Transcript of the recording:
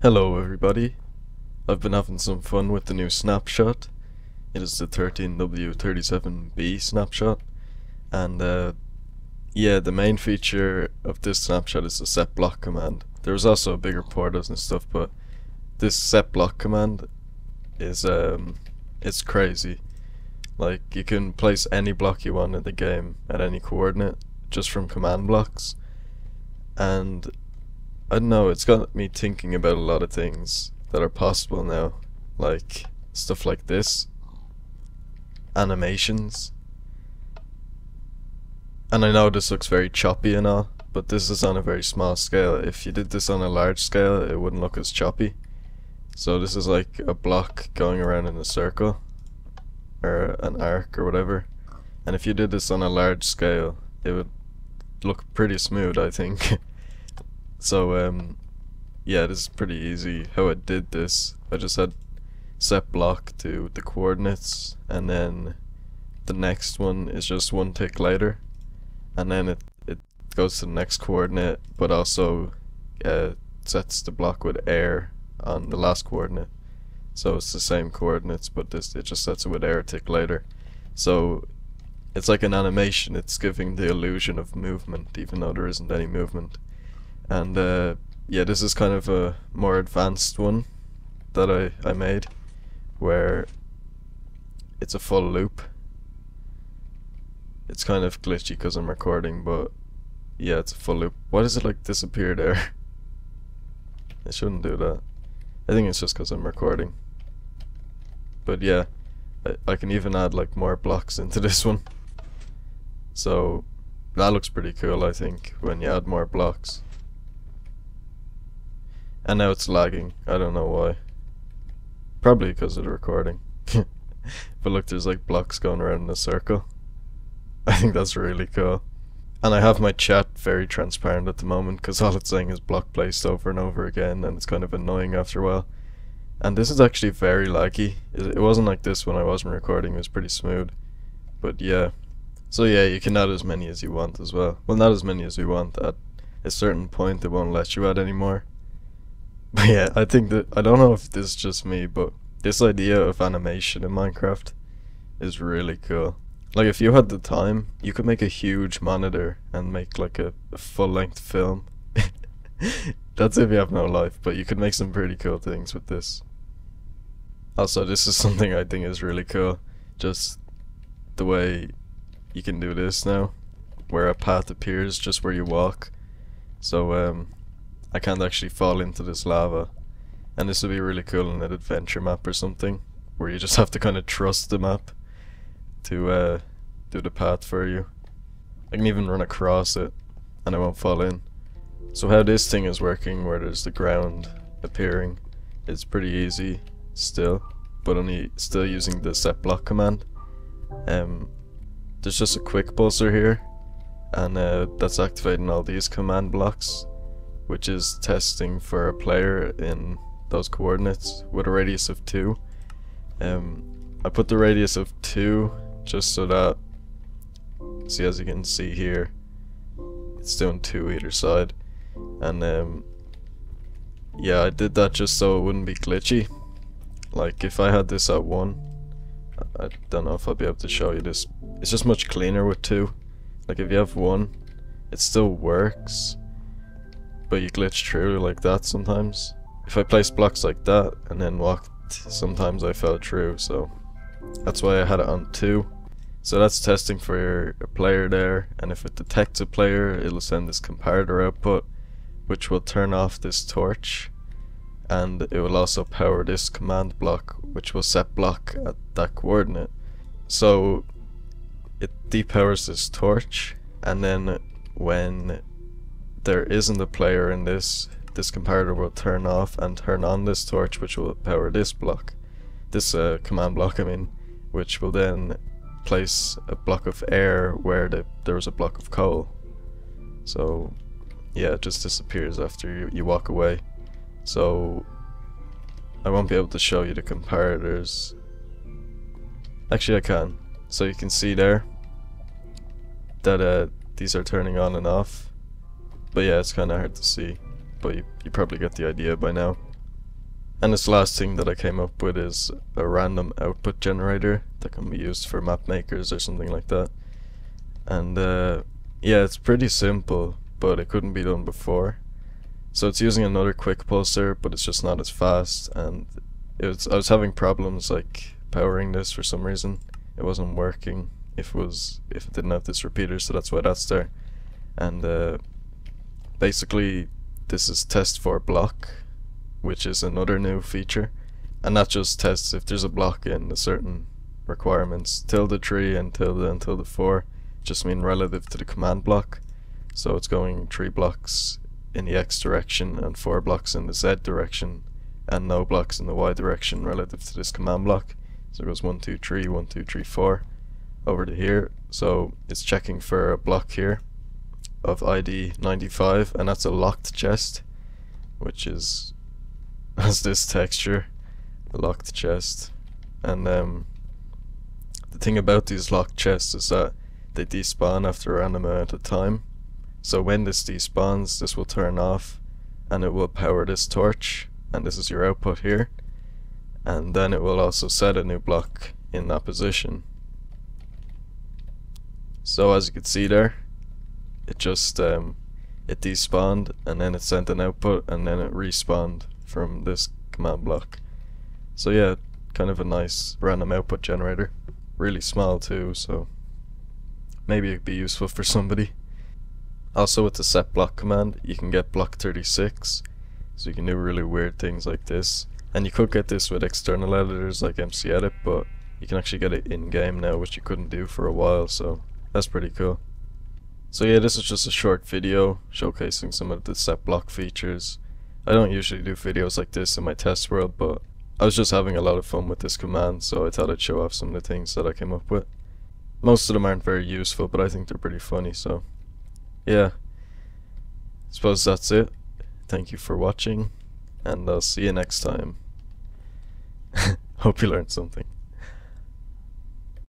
Hello everybody, I've been having some fun with the new Snapshot. It is the 13W37B snapshot, and yeah, the main feature of this snapshot is the Setblock command. There's also bigger portals and stuff, but this Setblock command is it's crazy. Like, you can place any block you want in the game at any coordinate just from command blocks, and I don't know, it's got me thinking about a lot of things that are possible now, like stuff like this, animations, and I know this looks very choppy and all, but this is on a very small scale. If you did this on a large scale, it wouldn't look as choppy. So this is like a block going around in a circle, or an arc or whatever, and if you did this on a large scale, it would look pretty smooth, I think. So yeah, this is pretty easy how I did this. I just had set block to the coordinates, and then the next one is just one tick later, and then it goes to the next coordinate, but also sets the block with air on the last coordinate. So it's the same coordinates, but it just sets it with air a tick later. So it's like an animation. It's giving the illusion of movement even though there isn't any movement. And yeah, this is kind of a more advanced one that I made, where it's a full loop. It's kind of glitchy because I'm recording, but yeah, it's a full loop. Why does it like disappear there? I shouldn't do that. I think it's just because I'm recording. But yeah, I can even add like more blocks into this one. So that looks pretty cool, I think, when you add more blocks. And now it's lagging. I don't know why. Probably because of the recording. But look, there's like blocks going around in a circle. I think that's really cool. And I have my chat very transparent at the moment because all it's saying is block placed over and over again, and it's kind of annoying after a while. And this is actually very laggy. It wasn't like this when I wasn't recording. It was pretty smooth. But yeah. So yeah, you can add as many as you want as well. Well, not as many as we want. At a certain point it won't let you add any more. But yeah, I think that, I don't know if this is just me, but this idea of animation in Minecraft is really cool. Like, if you had the time, you could make a huge monitor and make like a full-length film. That's if you have no life, but you could make some pretty cool things with this. Also, this is something I think is really cool. Just the way you can do this now, where a path appears just where you walk. So I can't actually fall into this lava, and this would be really cool in an adventure map or something, where you just have to kind of trust the map to do the path for you. I can even run across it and I won't fall in. So how this thing is working, where there's the ground appearing, is pretty easy still, but only still using the Setblock command. There's just a quick pulsar here, and that's activating all these command blocks, which is testing for a player in those coordinates with a radius of 2. I put the radius of 2 just so that, see, as you can see here, it's doing 2 either side. And yeah, I did that just so it wouldn't be glitchy. Like, if I had this at 1, I don't know if I'll be able to show you this. It's just much cleaner with 2. Like, if you have 1, it still works, but you glitch through like that sometimes. If I placed blocks like that and then walked, sometimes I fell through, so that's why I had it on 2. So that's testing for a player there, and if it detects a player, it'll send this comparator output, which will turn off this torch, and it will also power this command block, which will set block at that coordinate. So it depowers this torch, and then when there isn't a player in this comparator will turn off and turn on this torch, which will power this block, this command block I mean, which will then place a block of air where there was a block of coal. So yeah, it just disappears after you walk away. So I won't be able to show you the comparators. Actually I can. So you can see there that these are turning on and off. But yeah, it's kind of hard to see, but you probably get the idea by now. And this last thing that I came up with is a random output generator that can be used for map makers or something like that. And yeah, it's pretty simple, but it couldn't be done before. So it's using another quick pulsar, but it's just not as fast, and I was having problems like powering this for some reason. It wasn't working if it didn't have this repeater, so that's why that's there. And basically this is test for block, which is another new feature, and that just tests if there's a block in a certain requirements. Tilde 3 and tilde 4 just mean relative to the command block, so it's going 3 blocks in the X direction and 4 blocks in the Z direction and no blocks in the Y direction relative to this command block. So it goes 1 2 3 1 2 3 4 over to here. So it's checking for a block here of ID 95, and that's a locked chest, which has this texture, a locked chest. And the thing about these locked chests is that they despawn after a random amount of time. So when this despawns, this will turn off and it will power this torch, and this is your output here, and then it will also set a new block in that position. So as you can see there, it just it despawned, and then it sent an output, and then it respawned from this command block. So yeah, kind of a nice random output generator. Really small too, so maybe it'd be useful for somebody. Also with the setblock command, you can get block 36, so you can do really weird things like this. And you could get this with external editors like MC Edit, but you can actually get it in-game now, which you couldn't do for a while, so that's pretty cool. So yeah, this is just a short video showcasing some of the setblock features. I don't usually do videos like this in my test world, but I was just having a lot of fun with this command, so I thought I'd show off some of the things that I came up with. Most of them aren't very useful, but I think they're pretty funny, so yeah. Suppose that's it. Thank you for watching, and I'll see you next time. Hope you learned something.